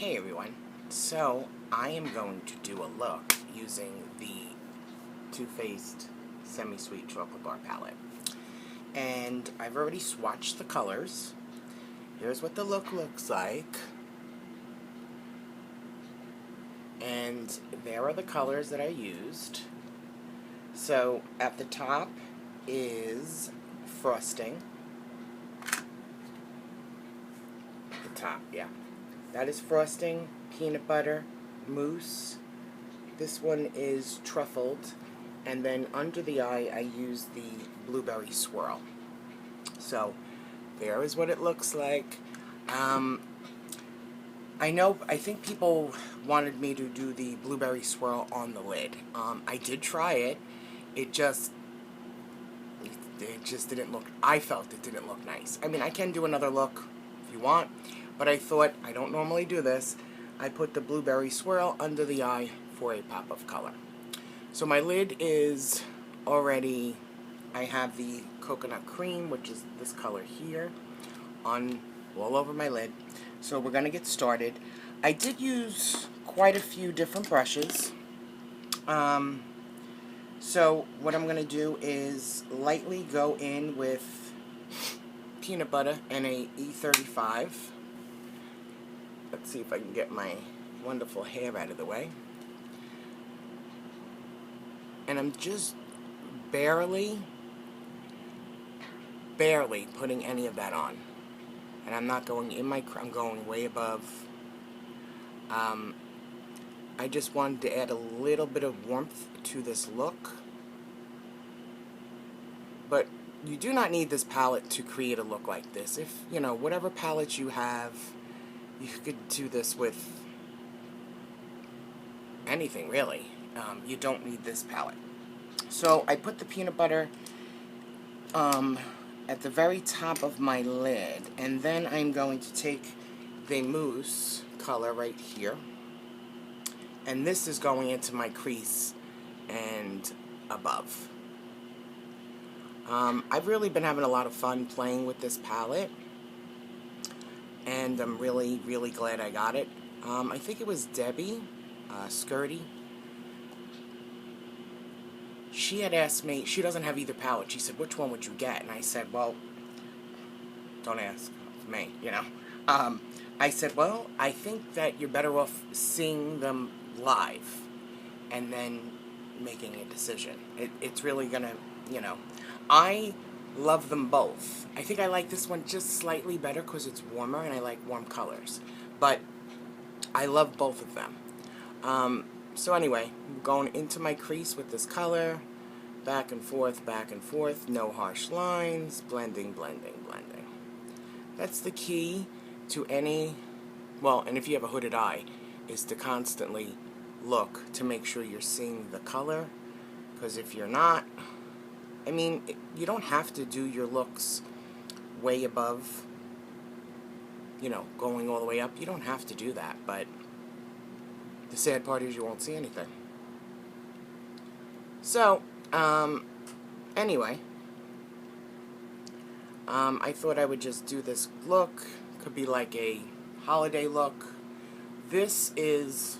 Hey everyone, so I am going to do a look using the Toofaced Semisweet Chocolate Bar Palette. And I've already swatched the colors. Here's what the look looks like. And there are the colors that I used. So at the top is frosting. The top, yeah. That is frosting, peanut butter, mousse. This one is truffled. And then under the eye, I use the blueberry swirl. So, there is what it looks like. I think people wanted me to do the blueberry swirl on the lid. I did try it. It just didn't look, I felt it didn't look nice. I mean, I can do another look if you want. But I thought, I don't normally do this, I put the blueberry swirl under the eye for a pop of color. So my lid is already, I have the coconut cream, which is this color here, on all over my lid. So we're going to get started. I did use quite a few different brushes. So what I'm going to do is lightly go in with peanut butter and a E35. Let's see if I can get my wonderful hair out of the way. And I'm just barely putting any of that on. And I'm not going in my, I'm going way above. I just wanted to add a little bit of warmth to this look. But you do not need this palette to create a look like this. If, you know, whatever palette you have, you could do this with anything, really. You don't need this palette. So I put the peanut butter at the very top of my lid, and then I'm going to take the mousse color right here, and this is going into my crease and above. I've really been having a lot of fun playing with this palette, and I'm really, really glad I got it. I think it was Debbie, Skirty. She had asked me, she doesn't have either palette. She said, which one would you get? And I said, well, don't ask me, you know. I said, well, I think that you're better off seeing them live and then making a decision. It's really gonna, you know. I love them both. I think I like this one just slightly better because it's warmer and I like warm colors. But I love both of them. So anyway, I'm going into my crease with this color. Back and forth, no harsh lines. Blending, blending, blending. That's the key to any, well, and if you have a hooded eye, is to constantly look to make sure you're seeing the color. Because if you're not, I mean, you don't have to do your looks way above, you know, going all the way up. You don't have to do that, but the sad part is you won't see anything. So, anyway, I thought I would just do this look. Could be like a holiday look. This is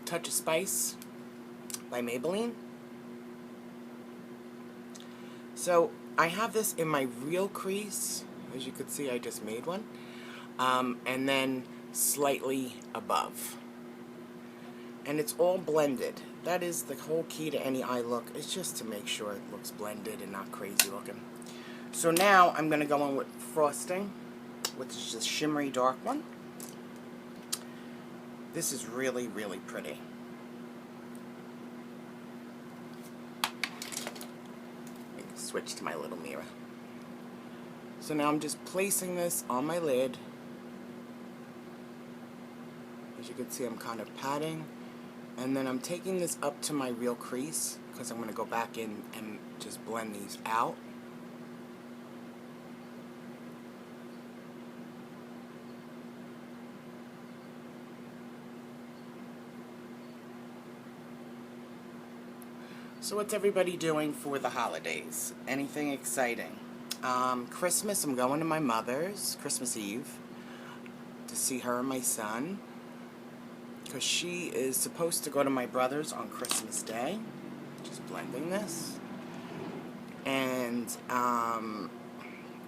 Touch of Spice by Maybelline. So I have this in my real crease. As you can see, I just made one. And then slightly above. And it's all blended. That is the whole key to any eye look. It's just to make sure it looks blended and not crazy looking. So now I'm going to go on with frosting, which is just shimmery dark one. This is really, really pretty. Switch to my little mirror. So now I'm just placing this on my lid. As you can see, I'm kind of patting, and then I'm taking this up to my real crease because I'm going to go back in and just blend these out. So what's everybody doing for the holidays? Anything exciting? Christmas, I'm going to my mother's, Christmas Eve. to see her and my son, because she is supposed to go to my brother's on Christmas Day. Just blending this. And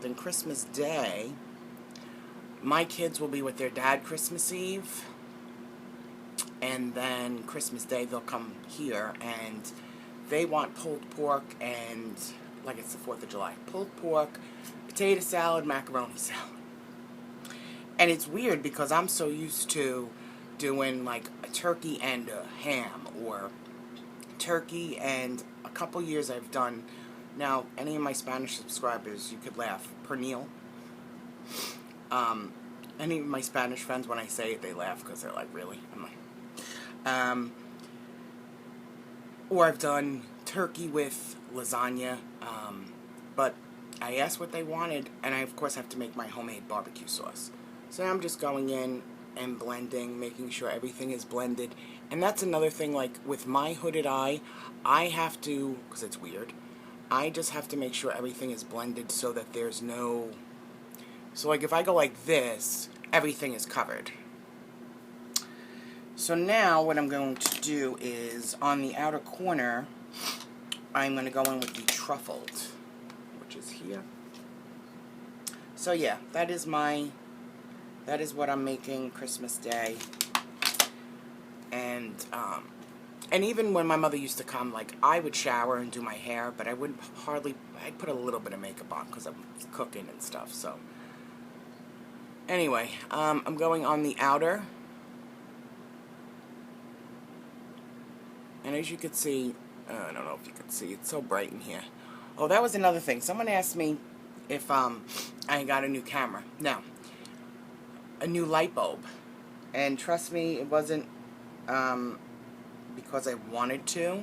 then Christmas Day, my kids will be with their dad Christmas Eve. And then Christmas Day they'll come here, and they want pulled pork and, like it's the 4th of July, pulled pork, potato salad, macaroni salad. And it's weird because I'm so used to doing like a turkey and a ham, or turkey and a couple years I've done, now any of my Spanish subscribers, you could laugh, pernil. Any of my Spanish friends, when I say it, they laugh because they're like, really? I'm like, or I've done turkey with lasagna, but I asked what they wanted, and I of course have to make my homemade barbecue sauce. So now I'm just going in and blending, making sure everything is blended. And that's another thing, like with my hooded eye, I have to, because it's weird, I just have to make sure everything is blended so that there's no, so like if I go like this, everything is covered. So now what I'm going to do is, on the outer corner, I'm going to go in with the truffled, which is here. So yeah, that is what I'm making Christmas Day. And even when my mother used to come, like, I would shower and do my hair, but I wouldn't hardly, I'd put a little bit of makeup on because I'm cooking and stuff, so. Anyway, I'm going on the outer. And as you can see, I don't know if you can see, it's so bright in here. Oh, that was another thing. Someone asked me if I got a new camera. No. A new light bulb. And trust me, it wasn't because I wanted to.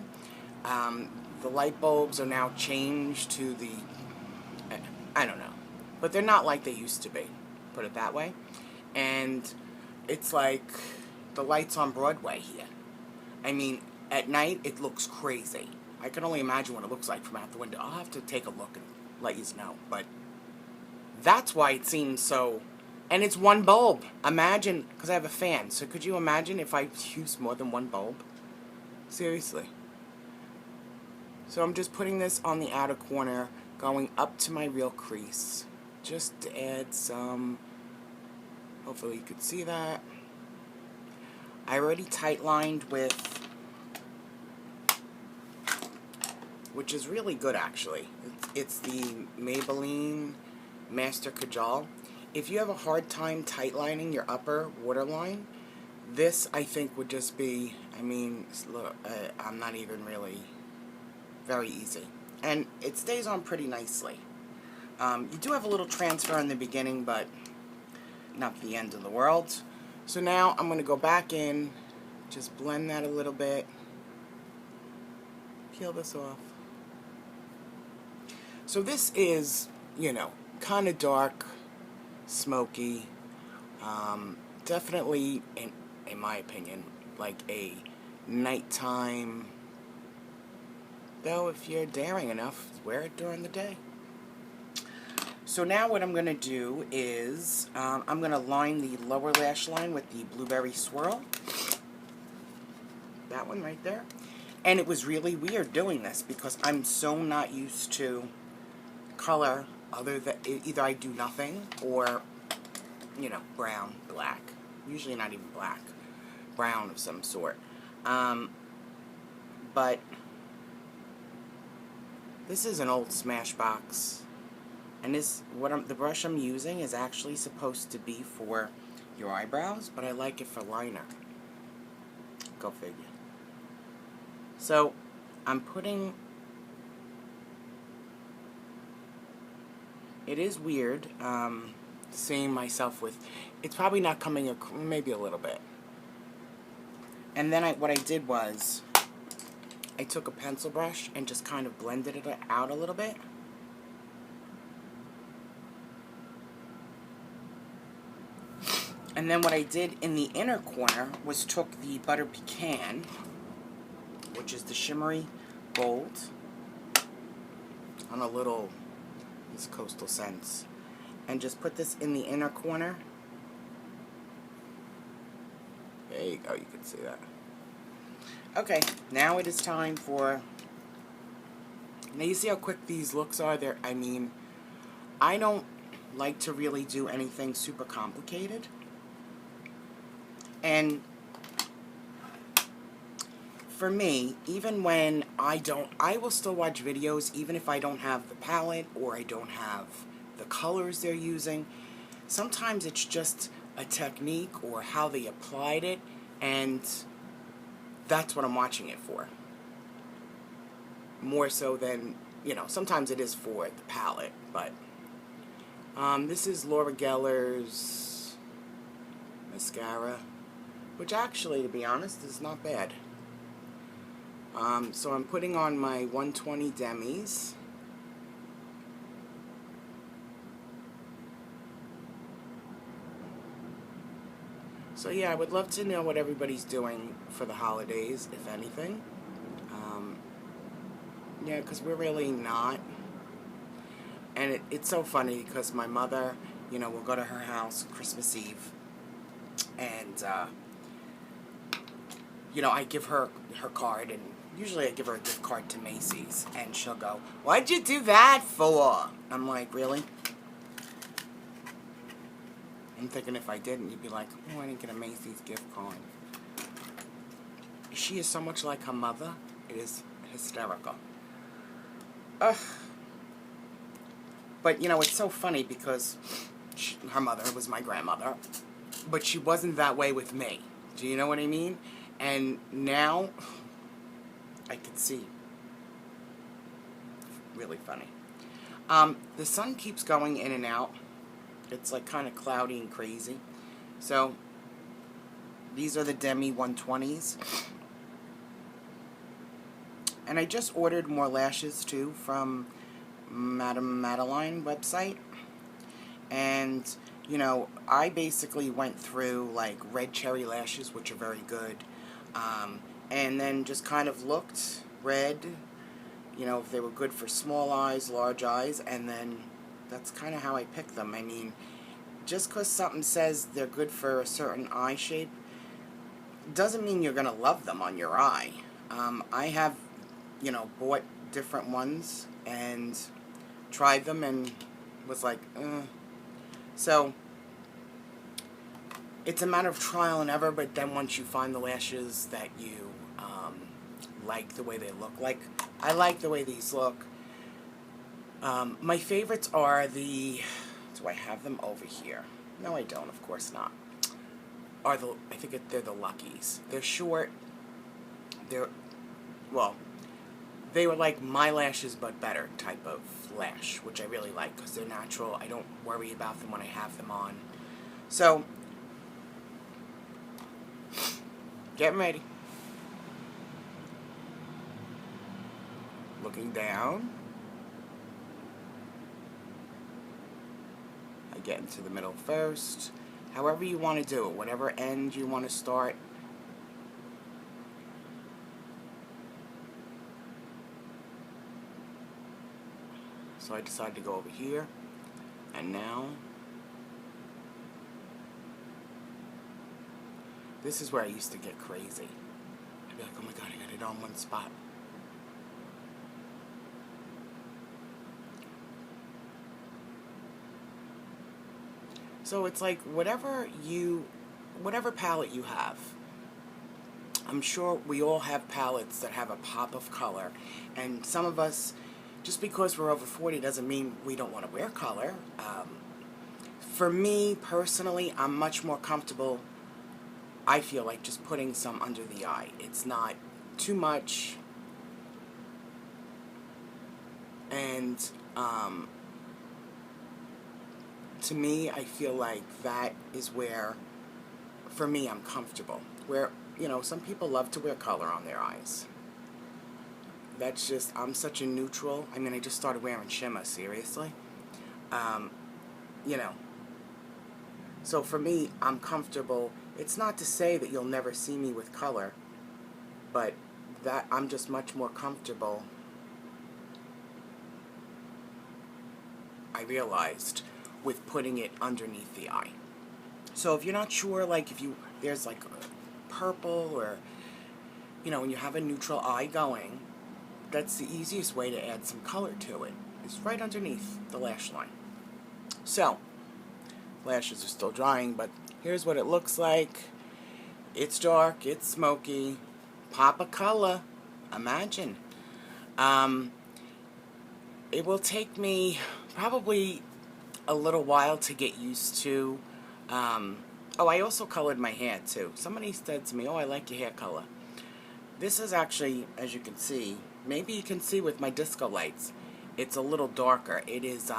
The light bulbs are now changed to the, I don't know. But they're not like they used to be, put it that way. And it's like the lights on Broadway here. I mean, at night it looks crazy. I can only imagine what it looks like from out the window. I'll have to take a look and let you know. But that's why it seems so. And it's one bulb. Imagine, because I have a fan. So could you imagine if I used more than one bulb? Seriously. So I'm just putting this on the outer corner, going up to my real crease. Just to add some, hopefully you could see that. I already tight lined with, which is really good actually. It's the Maybelline Master Kajal. If you have a hard time tight lining your upper waterline, this I think would just be, I mean, look, I'm not even really, very easy. And it stays on pretty nicely. You do have a little transfer in the beginning, but not the end of the world. So now I'm going to go back in, just blend that a little bit, peel this off. So this is, you know, kind of dark, smoky, definitely, in my opinion, like a nighttime, though if you're daring enough, wear it during the day. So now what I'm going to do is, I'm going to line the lower lash line with the Blueberry Swirl. That one right there. And it was really weird doing this because I'm so not used to color other than, either I do nothing or, you know, brown, black. Usually not even black. Brown of some sort. But this is an old Smashbox. And this, the brush I'm using is actually supposed to be for your eyebrows, but I like it for liner. Go figure. So, I'm putting, it is weird, seeing myself with, it's probably not coming, maybe a little bit. And then what I did was, I took a pencil brush and just kind of blended it out a little bit. And then what I did in the inner corner was took the Butter Pecan, which is the shimmery gold, on a little, this Coastal Scents, and just put this in the inner corner. There you go, you can see that. Okay, now it is time for... Now you see how quick these looks are? I mean, I don't like to really do anything super complicated. And for me, even when I will still watch videos even if I don't have the palette or I don't have the colors they're using. Sometimes it's just a technique or how they applied it, and that's what I'm watching it for. More so than, you know, sometimes it is for the palette, but this is Laura Geller's mascara, which actually, to be honest, is not bad. So I'm putting on my 120 Demis. So yeah, I would love to know what everybody's doing for the holidays, if anything. Yeah, because we're really not. And it's so funny because my mother, you know, will go to her house Christmas Eve. And, you know, I give her her card, and usually I give her a gift card to Macy's. And she'll go, "What'd you do that for?" I'm like, really? I'm thinking if I didn't, you'd be like, "Oh, I didn't get a Macy's gift card." She is so much like her mother. It is hysterical. Ugh. But, you know, it's so funny because her mother was my grandmother. But she wasn't that way with me. Do you know what I mean? And now, I can see. Really funny. The sun keeps going in and out. It's like kind of cloudy and crazy. So, these are the Demi 120s. And I just ordered more lashes too from Madame Madeline website. And, you know, I basically went through like red cherry lashes, which are very good. And then just kind of looked, read, you know, if they were good for small eyes, large eyes, and then that's kind of how I picked them. I mean, just because something says they're good for a certain eye shape doesn't mean you're going to love them on your eye. I have, you know, bought different ones and tried them and was like, So, it's a matter of trial and error, but then once you find the lashes that you like the way they look, like, I like the way these look. My favorites are the, do I have them over here? No, I don't, of course not. I think they're the Luckies. They're short. Well, they were like my lashes but better type of lash, which I really like because they're natural. I don't worry about them when I have them on. So, getting ready. Looking down. I get into the middle first. However you want to do it, whatever end you want to start. So I decided to go over here, and now this is where I used to get crazy. I'd be like, oh my god, I got it on one spot. So it's like whatever palette you have. I'm sure we all have palettes that have a pop of color, and some of us, just because we're over 40 doesn't mean we don't want to wear color. For me, personally, I'm much more comfortable, I feel like, just putting some under the eye. It's not too much. And, to me, I feel like that is where, for me, I'm comfortable. Where, you know, some people love to wear color on their eyes. That's just, I'm such a neutral. I mean, I just started wearing shimmer, seriously. You know. So for me, I'm comfortable. It's not to say that you'll never see me with color, but that I'm just much more comfortable, I realized, with putting it underneath the eye. So if you're not sure, like, there's like purple or, you know, when you have a neutral eye going, that's the easiest way to add some color to it. It's right underneath the lash line. So, lashes are still drying, but here's what it looks like. It's dark, it's smoky, pop of color, imagine. It will take me probably a little while to get used to. Oh, I also colored my hair too. Somebody said to me, oh, I like your hair color. This is actually, as you can see, maybe you can see with my disco lights, it's a little darker. It is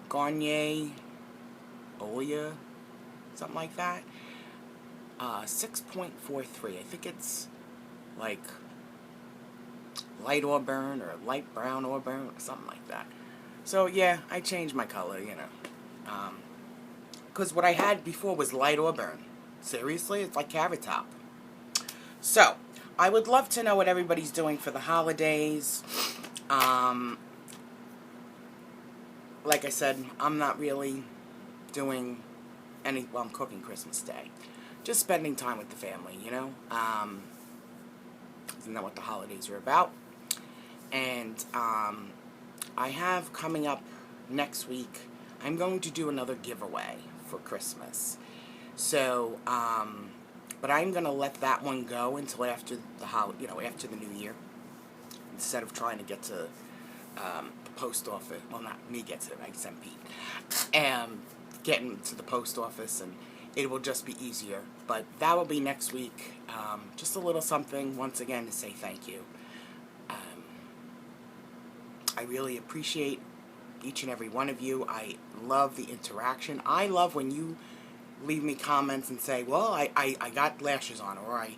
Garnier Oya, something like that. 6.43. I think it's like light auburn or light brown auburn or something like that. So yeah, I changed my color, you know. Because what I had before was light auburn. Seriously, it's like carrot top. So, I would love to know what everybody's doing for the holidays. Like I said, I'm not really doing any, well, I'm cooking Christmas Day. Just spending time with the family, you know. Isn't that what the holidays are about? And I have coming up next week, I'm going to do another giveaway for Christmas. So, but I'm going to let that one go until after the after the new year. Instead of trying to get to the post office, well, not me get to it, I send Pete, and getting to the post office, and it will just be easier. But that will be next week. Just a little something, once again, to say thank you. I really appreciate each and every one of you. I love the interaction. I love when you leave me comments and say, well, I got lashes on, or I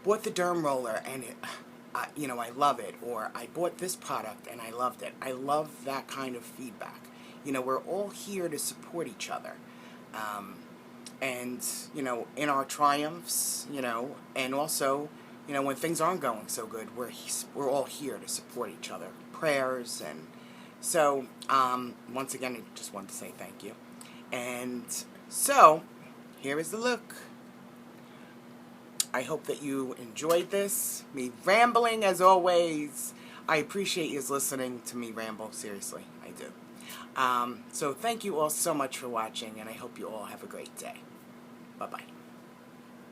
bought the derm roller and it, you know, I love it, or I bought this product and I loved it. I love that kind of feedback. You know, we're all here to support each other. And, you know, in our triumphs, you know, and also, you know, when things aren't going so good, we're all here to support each other. Prayers, and so, once again, I just wanted to say thank you. And so, here is the look. I hope that you enjoyed this. Me rambling as always. I appreciate you listening to me ramble. Seriously, I do. So thank you all so much for watching, and I hope you all have a great day. Bye-bye.